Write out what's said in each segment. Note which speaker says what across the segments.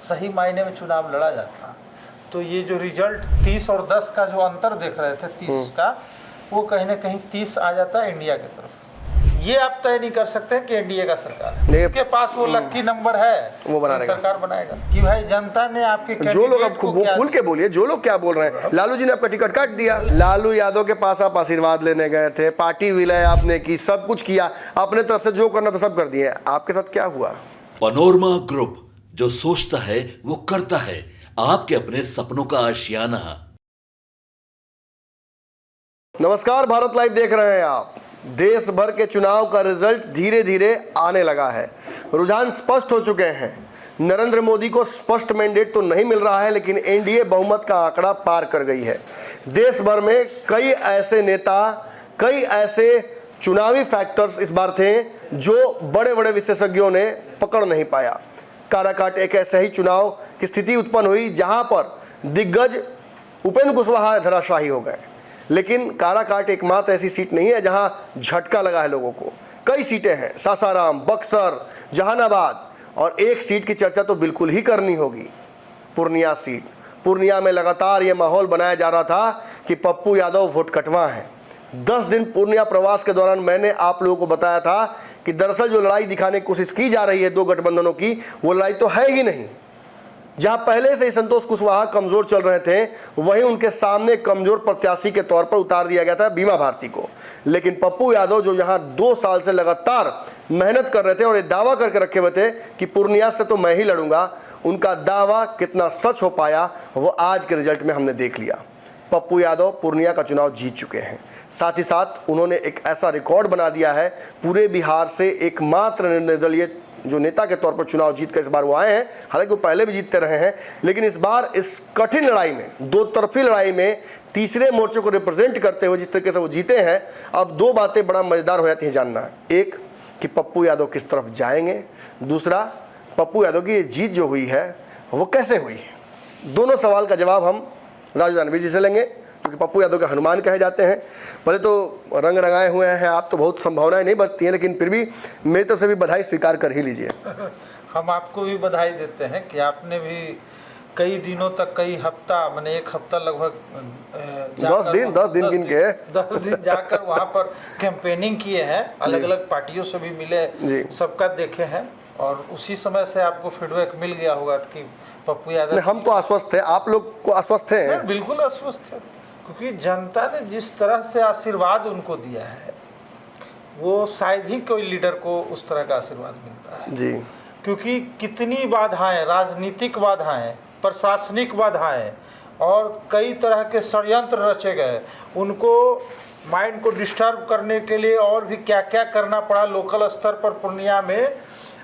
Speaker 1: सही मायने में चुनाव लड़ा जाता तो ये जो रिजल्ट 30 और 10 का जो अंतर देख रहे थे 30 का, वो कहीं ना कहीं 30 आ जाता इंडिया की तरफ। ये आप तय नहीं कर सकते कि एनडीए का सरकार है, इसके पास वो लक्की नंबर है, वो सरकार बनाएगा कि भाई जनता ने आपके
Speaker 2: जो लोग अब खुल के बोलिए, जो लोग क्या बोल रहे हैं। लालू जी ने आपका टिकट काट दिया, लालू यादव के पास आप आशीर्वाद लेने गए थे, पार्टी विलय आपने की, सब कुछ किया, अपने तरफ से जो करना था सब कर दिए। आपके साथ क्या हुआ?
Speaker 3: पनोरमा ग्रुप, जो सोचता है वो करता है, आपके अपने सपनों का आशियाना।
Speaker 2: नमस्कार, भारत लाइव देख रहे हैं आप। देश भर के चुनाव का रिजल्ट धीरे धीरे आने लगा है, रुझान स्पष्ट हो चुके हैं। नरेंद्र मोदी को स्पष्ट मैंडेट तो नहीं मिल रहा है, लेकिन एनडीए बहुमत का आंकड़ा पार कर गई है। देश भर में कई ऐसे नेता, कई ऐसे चुनावी फैक्टर्स इस बार थे जो बड़े बड़े विशेषज्ञों ने पकड़ नहीं पाया। काराकाट एक ऐसा ही चुनाव की स्थिति उत्पन्न हुई जहां पर दिग्गज उपेंद्र कुशवाहा धराशायी हो गए। लेकिन काराकाट एकमात्र ऐसी सीट नहीं है जहां झटका लगा है लोगों को। कई सीटें हैं, सासाराम, बक्सर, जहानाबाद, और एक सीट की चर्चा तो बिल्कुल ही करनी होगी, पूर्णिया सीट। पूर्णिया में लगातार ये माहौल बनाया जा रहा था कि पप्पू यादव वोट कटवा हैं। 10 दिन पूर्णिया प्रवास के दौरान मैंने आप लोगों को बताया था कि दरअसल जो लड़ाई दिखाने की कोशिश की जा रही है दो गठबंधनों की, वो लड़ाई तो है ही नहीं। जहां पहले से ही संतोष कुशवाहा कमजोर चल रहे थे, वहीं उनके सामने कमजोर प्रत्याशी के तौर पर उतार दिया गया था बीमा भारती को। लेकिन पप्पू यादव जो यहां 2 साल से लगातार मेहनत कर रहे थे और ये दावा करके रखे हुए थे कि पूर्णिया से तो मैं ही लड़ूंगा, उनका दावा कितना सच हो पाया वो आज के रिजल्ट में हमने देख लिया। पप्पू यादव पूर्णिया का चुनाव जीत चुके हैं। साथ ही साथ उन्होंने एक ऐसा रिकॉर्ड बना दिया है, पूरे बिहार से एकमात्र निर्दलीय जो नेता के तौर पर चुनाव जीत कर इस बार वो आए हैं। हालांकि वो पहले भी जीतते रहे हैं, लेकिन इस बार इस कठिन लड़ाई में, दो तरफी लड़ाई में तीसरे मोर्चे को रिप्रेजेंट करते हुए जिस तरीके से वो जीते हैं, अब 2 बातें बड़ा मजेदार हो जाती हैं जानना। एक कि पप्पू यादव किस तरफ जाएंगे, दूसरा पप्पू यादव की ये जीत जो हुई है वो कैसे हुई। दोनों सवाल का जवाब हम राजू दानवीर जी से लेंगे, क्योंकि पप्पू यादव के हनुमान कहे जाते हैं। पहले तो रंग रंगाए हुए हैं आप, तो बहुत संभावनाएं नहीं बचती हैं, लेकिन फिर भी मेरी तरफ से भी बधाई स्वीकार कर ही लीजिए।
Speaker 1: हम आपको भी बधाई देते हैं कि आपने भी कई दिनों तक, कई हफ्ता, मैंने 1 हफ्ता लगभग
Speaker 2: 10 दिन गिन के
Speaker 1: 10 दिन जाकर वहाँ पर कैंपेनिंग किए हैं, अलग अलग पार्टियों से भी मिले, सबका देखे हैं, और उसी समय से आपको फीडबैक मिल गया होगा कि पप्पू यादव।
Speaker 2: हम तो आश्वस्त थे, आप लोग को आश्वस्त थे?
Speaker 1: बिल्कुल आश्वस्त है, क्योंकि जनता ने जिस तरह से आशीर्वाद उनको दिया है, वो शायद ही कोई लीडर को उस तरह का आशीर्वाद मिलता है
Speaker 2: जी।
Speaker 1: क्योंकि कितनी बाधाएं, राजनीतिक बाधाएं, प्रशासनिक बाधाएं और कई तरह के षड्यंत्र रचे गए, उनको माइंड को डिस्टर्ब करने के लिए और भी क्या क्या करना पड़ा। लोकल स्तर पर पूर्णिया में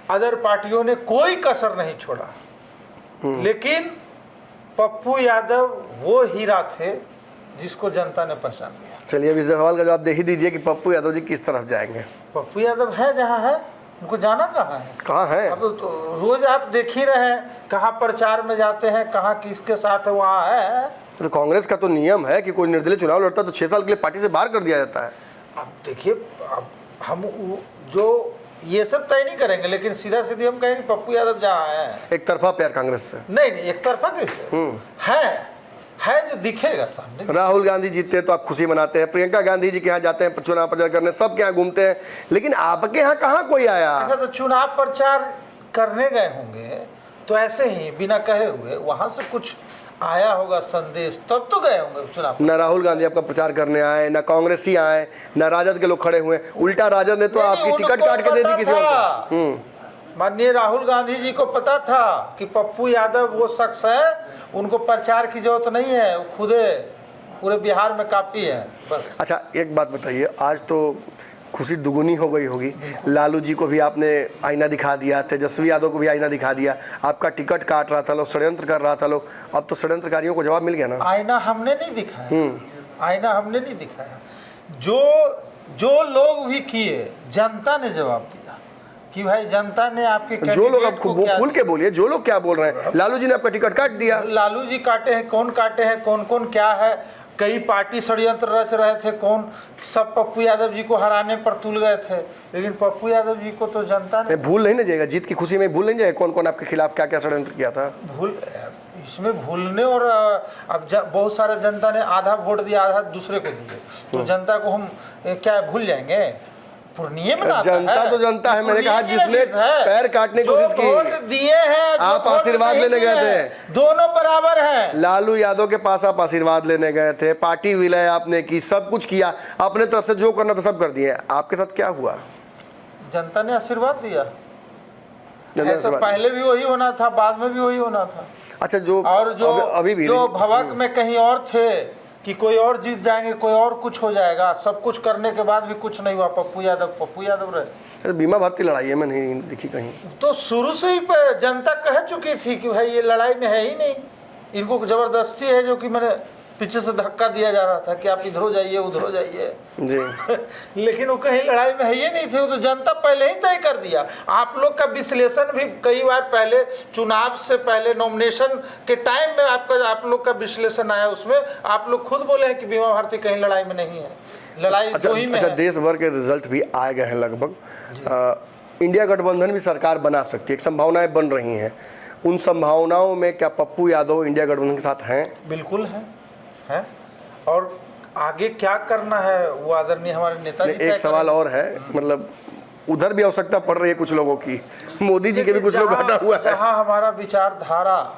Speaker 1: अदर पार्टियों ने कोई कसर नहीं छोड़ा, लेकिन पप्पू यादव वो हीरा थे जिसको जनता ने पहचान लिया।
Speaker 2: चलिए, अब इस सवाल का जवाब दे ही दीजिए कि पप्पू यादव जी किस तरफ जाएंगे।
Speaker 1: पप्पू यादव है जहाँ है, उनको जाना कहाँ है?
Speaker 2: कहाँ है?
Speaker 1: अब तो रोज आप देख ही रहे हैं, कहाँ प्रचार में जाते हैं, कहाँ किसके साथ है, वहाँ है।
Speaker 2: तो कांग्रेस का तो नियम है कि कोई निर्दलीय चुनाव लड़ता है तो 6 साल के लिए पार्टी से बाहर कर दिया जाता है।
Speaker 1: अब देखिए, अब हम जो ये सब तय नहीं करेंगे, लेकिन सीधा सीधी हम कहेंगे पप्पू यादव जहाँ है।
Speaker 2: एक तरफा प्यार कांग्रेस से?
Speaker 1: नहीं, एक तरफा कैसे है जो दिखेगा सामने।
Speaker 2: राहुल गांधी जीतते हैं तो आप खुशी मनाते हैं, प्रियंका गांधी जी के यहाँ जाते हैं चुनाव प्रचार करने, सबके यहाँ घूमते हैं, लेकिन आपके यहाँ कहाँ कोई आया?
Speaker 1: अच्छा, तो चुनाव प्रचार करने गए होंगे तो ऐसे ही बिना कहे हुए वहां से कुछ आया होगा संदेश, तब तो गए होंगे चुनाव।
Speaker 2: न राहुल गांधी आपका प्रचार करने आए, न कांग्रेसी आए, न राजद के लोग खड़े हुए। उल्टा राजद ने तो आपकी टिकट काट के दे दी किसी और।
Speaker 1: माननीय राहुल गांधी जी को पता था कि पप्पू यादव वो शख्स है, उनको प्रचार की जरूरत नहीं है, वो खुदे पूरे बिहार में काफी है बस।
Speaker 2: अच्छा, एक बात बताइए, आज तो खुशी दुगुनी हो गई होगी। लालू जी को भी आपने आईना दिखा दिया, तेजस्वी यादव को भी आईना दिखा दिया, आपका टिकट काट रहा था लोग, षड्यंत्र कर रहा था लोग, अब तो षड्यंत्रकारियों को जवाब मिल गया ना।
Speaker 1: आईना हमने नहीं दिखाया, आईना हमने नहीं दिखाया, जो लोग भी किए, जनता ने जवाब दिया कि भाई जनता ने आपके
Speaker 2: जो लोग, अब खुल के बोलिए, जो लोग क्या बोल रहे हैं। लालू जी ने आपका टिकट काट दिया।
Speaker 1: लालू जी काटे हैं, कौन काटे हैं, कौन कौन क्या है, कई पार्टी षड्यंत्र रच रहे थे, कौन सब पप्पू यादव जी को हराने पर तुल गए थे, लेकिन पप्पू यादव जी को तो जनता ने
Speaker 2: भूल नहीं ना जाएगा, जीत की खुशी में भूल नहीं जाएगा कौन कौन आपके खिलाफ क्या क्या षड्यंत्र किया था।
Speaker 1: इसमें भूलने और अब बहुत सारे जनता ने आधा वोट दिया, आधा दूसरे को दिए, तो जनता को हम क्या भूल जाएंगे? पूर्णिया में
Speaker 2: जनता तो जनता है, मैंने कहा जिसने पैर काटने की कोशिश की,
Speaker 1: वोट दिए हैं,
Speaker 2: आप आशीर्वाद लेने गए थे,
Speaker 1: दोनों बराबर हैं।
Speaker 2: लालू यादव के पास आप आशीर्वाद लेने गए थे, पार्टी विलय आपने की, सब कुछ किया, अपने तरफ से जो करना था सब कर दिए, आपके साथ क्या हुआ?
Speaker 1: जनता ने आशीर्वाद दिया। ऐसा पहले भी वही होना था, बाद में भी वही होना था।
Speaker 2: अच्छा, जो
Speaker 1: और जो
Speaker 2: अभी भी
Speaker 1: जो भवक में कहीं और थे कि कोई और जीत जाएंगे, कोई और कुछ हो जाएगा, सब कुछ करने के बाद भी कुछ नहीं हुआ। पप्पू यादव रहे।
Speaker 2: बीमा भर्ती लड़ाई में नहीं दिखी कहीं,
Speaker 1: तो शुरू से ही जनता कह चुकी थी कि भाई ये लड़ाई में है ही नहीं, इनको जबरदस्ती है, जो कि मैंने पीछे से धक्का दिया जा रहा था कि आप इधर हो जाइए, उधर हो जाइए
Speaker 2: जी।
Speaker 1: लेकिन वो कहीं लड़ाई में है ही नहीं थे, वो तो जनता पहले ही तय कर दिया। आप लोग का विश्लेषण भी कई बार पहले, चुनाव से पहले नॉमिनेशन के टाइम में आप लोग का विश्लेषण आया, उसमें आप लोग खुद बोले हैं कि बीमा भारती कहीं लड़ाई में नहीं है, लड़ाई
Speaker 2: अच्छा,
Speaker 1: दो ही में
Speaker 2: अच्छा,
Speaker 1: है।
Speaker 2: देश भर के रिजल्ट भी आ गए हैं लगभग। इंडिया गठबंधन भी सरकार बना सकती है, एक संभावनाएं बन रही हैं, उन संभावनाओं में क्या पप्पू यादव इंडिया गठबंधन के साथ हैं?
Speaker 1: बिल्कुल है। और आगे क्या करना है वो आदरणीय हमारे नेताजी।
Speaker 2: एक सवाल और है, मतलब उधर भी आवश्यकता पड़ रही है कुछ लोगों की, मोदी जी के भी कुछ लोग हटा हुआ है।
Speaker 1: जहाँ हमारा विचारधारा,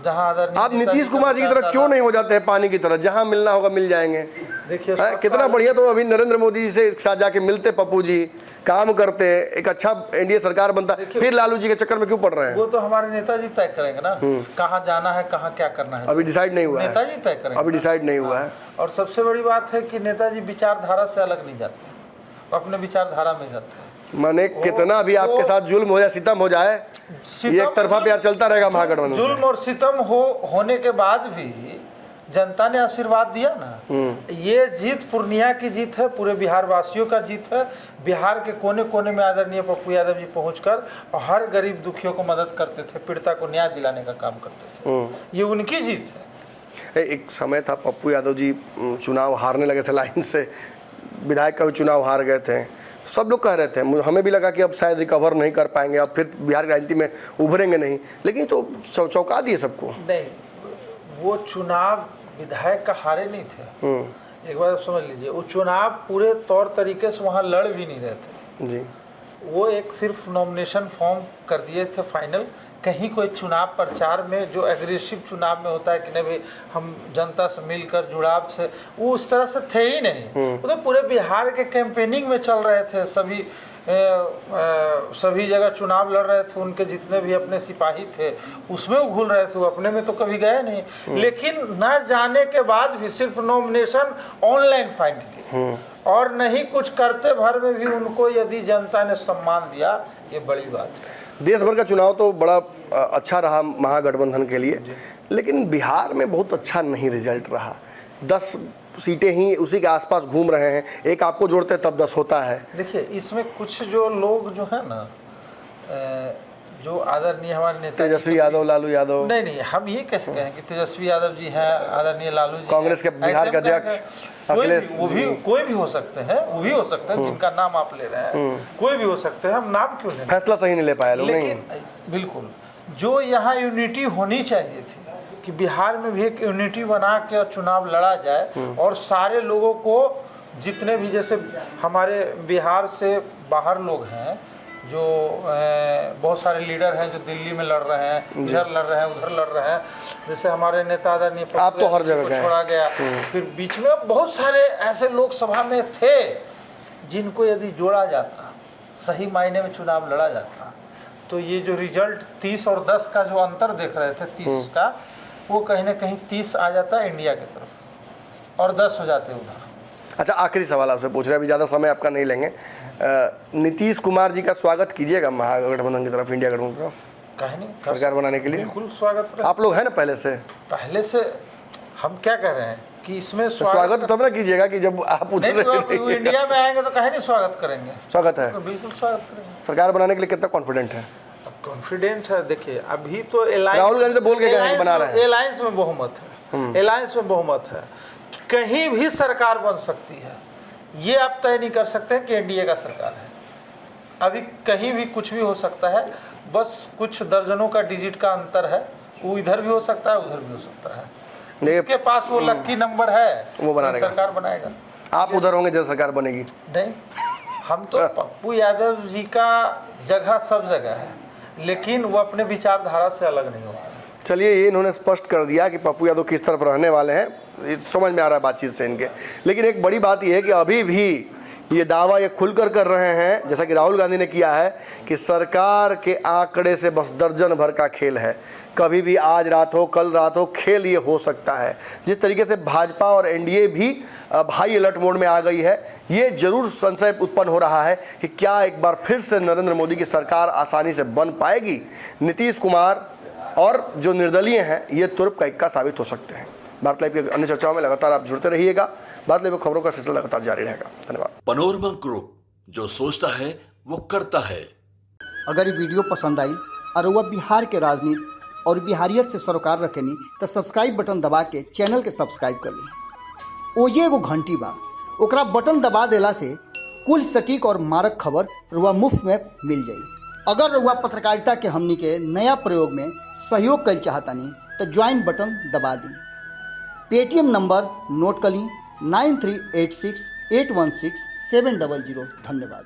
Speaker 1: जहाँ आदरणीय
Speaker 2: आप नीतीश कुमार जी की तरह क्यों नहीं हो जाते हैं पानी की तरह, जहाँ मिलना होगा मिल जाएंगे?
Speaker 1: देखिए
Speaker 2: कितना बढ़िया, तो अभी नरेंद्र मोदी जी से साथ जाके मिलते, पप्पू जी काम करते, एक अच्छा एनडीए सरकार बनता, फिर लालू जी के चक्कर में क्यों पड़ रहे हैं?
Speaker 1: वो तो हमारे नेताजी तय करेंगे ना, कहाँ जाना है, कहाँ क्या करना है।
Speaker 2: अभी डिसाइड नहीं हुआ है,
Speaker 1: नेताजी तय करेंगे,
Speaker 2: अभी डिसाइड नहीं हुआ है।
Speaker 1: और सबसे बड़ी बात है कि नेताजी विचारधारा से अलग नहीं जाते, अपने विचारधारा में जाते हैं।
Speaker 2: माने कितना भी आपके साथ जुल्म हो जाए, सितम हो जाए, ये एक तरफा प्यार चलता रहेगा महागठबंधन से।
Speaker 1: जुल्म और सितम होने के बाद भी जनता ने आशीर्वाद दिया ना। ये जीत पूर्णिया की जीत है, पूरे बिहार वासियों का जीत है। बिहार के कोने कोने में आदरणीय पप्पू यादव जी पहुंचकर हर गरीब दुखियों को मदद करते थे, पीड़िता को न्याय दिलाने का काम करते थे। ये उनकी जीत है।
Speaker 2: एक समय था पप्पू यादव जी चुनाव हारने लगे थे लाइन से, विधायक का भी चुनाव हार गए थे, सब लोग कह रहे थे, हमें भी लगा कि अब शायद रिकवर नहीं कर पाएंगे, अब फिर बिहार की राजनीति में उभरेंगे नहीं, लेकिन तो चौंका दिए सबको।
Speaker 1: नहीं, वो चुनाव विधायक का हारे नहीं थे। एक बार समझ लीजिए, वो चुनाव पूरे तौर तरीके से वहाँ लड़ भी नहीं रहे थे
Speaker 2: जी।
Speaker 1: वो एक सिर्फ नॉमिनेशन फॉर्म कर दिए थे फाइनल। कहीं कोई चुनाव प्रचार में जो एग्रेसिव चुनाव में होता है कि नहीं भाई हम जनता से मिलकर जुड़ाव से, वो उस तरह से थे ही नहीं। वो तो पूरे बिहार के कैंपेनिंग में चल रहे थे, सभी जगह चुनाव लड़ रहे थे, उनके जितने भी अपने सिपाही थे उसमें वो घुल रहे थे, वो अपने में तो कभी गए नहीं। लेकिन न जाने के बाद भी सिर्फ नॉमिनेशन ऑनलाइन फाइल किए और नहीं कुछ करते भर में भी उनको यदि जनता ने सम्मान दिया, ये बड़ी बात है।
Speaker 2: देश भर का चुनाव तो बड़ा अच्छा रहा महागठबंधन के लिए, लेकिन बिहार में बहुत अच्छा नहीं रिजल्ट रहा। 10 सीटें ही उसी के आसपास घूम रहे हैं, एक आपको जोड़ते तब 10 होता है।
Speaker 1: देखिए इसमें कुछ जो लोग जो है ना, जो आदरणीय हमारे नेता
Speaker 2: तेजस्वी यादव, लालू यादव,
Speaker 1: नहीं हम ये कैसे कहें कि तेजस्वी यादव जी हैं, आदरणीय लालू जी
Speaker 2: कांग्रेस के बिहार के अध्यक्ष अखिलेश,
Speaker 1: कोई भी हो सकते हैं, वो भी हो सकते हैं जिनका नाम आप ले रहे हैं, कोई भी हो सकते हैं, हम नाम क्यों लें?
Speaker 2: फैसला सही नहीं ले पाए लोग।
Speaker 1: लेकिन बिल्कुल जो यहाँ यूनिटी होनी चाहिए थी कि बिहार में भी एक यूनिटी बना के चुनाव लड़ा जाए और सारे लोगों को, जितने भी जैसे हमारे बिहार से बाहर लोग हैं, जो बहुत सारे लीडर हैं जो दिल्ली में लड़ रहे हैं, इधर लड़ रहे हैं, उधर लड़ रहे हैं, जैसे हमारे नेता आदरणीय
Speaker 2: आप तो हर जगह
Speaker 1: छोड़ा गया, फिर बीच में बहुत सारे ऐसे लोकसभा में थे जिनको यदि जोड़ा जाता, सही मायने में चुनाव लड़ा जाता, तो ये जो रिजल्ट 30 और 10 का जो अंतर देख रहे थे, 30 का, वो कहीं ना कहीं 30 आ जाता इंडिया की तरफ और 10 हो जाते उधर।
Speaker 2: अच्छा, आखिरी सवाल आपसे पूछ रहे हैं, अभी ज़्यादा समय आपका नहीं लेंगे। नीतीश कुमार जी का स्वागत कीजिएगा महागठबंधन की तरफ, इंडिया गठबंधन की तरफ,
Speaker 1: कहीं नहीं
Speaker 2: सरकार बनाने के लिए?
Speaker 1: बिल्कुल स्वागत।
Speaker 2: आप लोग हैं ना पहले से
Speaker 1: हम क्या कह रहे हैं कि इसमें
Speaker 2: स्वागत तब ना कीजिएगा कि जब आप उधर से
Speaker 1: इंडिया में आएंगे तो कहीं नहीं स्वागत करेंगे।
Speaker 2: स्वागत है,
Speaker 1: बिल्कुल स्वागत करेंगे।
Speaker 2: सरकार बनाने के लिए कितना कॉन्फिडेंट है?
Speaker 1: कॉन्फिडेंट है। देखिए अभी तो
Speaker 2: राहुल गांधी तो बोल के गए हैं कि बना रहे हैं।
Speaker 1: अलायंस में बहुमत है, अलायंस में बहुमत है, कहीं भी सरकार बन सकती है। ये आप तय नहीं कर सकते हैं कि एनडीए का सरकार है, अभी कहीं भी कुछ भी हो सकता है। बस कुछ दर्जनों का डिजिट का अंतर है, वो इधर भी हो सकता है उधर भी हो सकता है। जिसके पास वो लक्की नंबर है
Speaker 2: वो बना लेगा,
Speaker 1: सरकार बनाएगा।
Speaker 2: आप उधर होंगे जब सरकार बनेगी?
Speaker 1: नहीं, हम तो पप्पू यादव जी का जगह सब जगह है, लेकिन वो अपने विचारधारा से अलग नहीं होता है।
Speaker 2: चलिए, ये इन्होंने स्पष्ट कर दिया कि पप्पू यादव किस तरफ रहने वाले हैं, ये समझ में आ रहा है बातचीत से इनके। लेकिन एक बड़ी बात यह है कि अभी भी ये दावा ये खुलकर कर रहे हैं, जैसा कि राहुल गांधी ने किया है, कि सरकार के आंकड़े से बस दर्जन भर का खेल है। कभी भी आज रात हो कल रात हो खेल ये हो सकता है। जिस तरीके से भाजपा और एनडीए भी हाई अलर्ट मोड में आ गई है, ये जरूर संशय उत्पन्न हो रहा है कि क्या एक बार फिर से नरेंद्र मोदी की सरकार आसानी से बन पाएगी। नीतीश कुमार और जो निर्दलीय हैं ये तुर्प का इक्का साबित हो सकते हैं। भारत लाइव की अन्य चर्चाओं में लगातार आप जुड़ते रहिएगा। भारत लाइव खबरों का सिलसिला लगातार जारी रहेगा। धन्यवाद।
Speaker 3: पनोरमा ग्रुप, जो सोचता है वो करता है।
Speaker 4: अगर ये वीडियो पसंद आई और वह बिहार के राजनीति और बिहारियत से सरोकार रखेनी तो सब्सक्राइब बटन दबा के चैनल के सब्सक्राइब कर ली। ओजे एगो घंटी बा, ओकरा बटन दबा देला से कुल सटीक और मारक खबर रुआ मुफ्त में मिल जाई। अगर रुआ पत्रकारिता के हमनी के नया प्रयोग में सहयोग कर चाहतानी तो ज्वाइन बटन दबा दी। पेटीएम नंबर नोट कर ली 9386816700। धन्यवाद।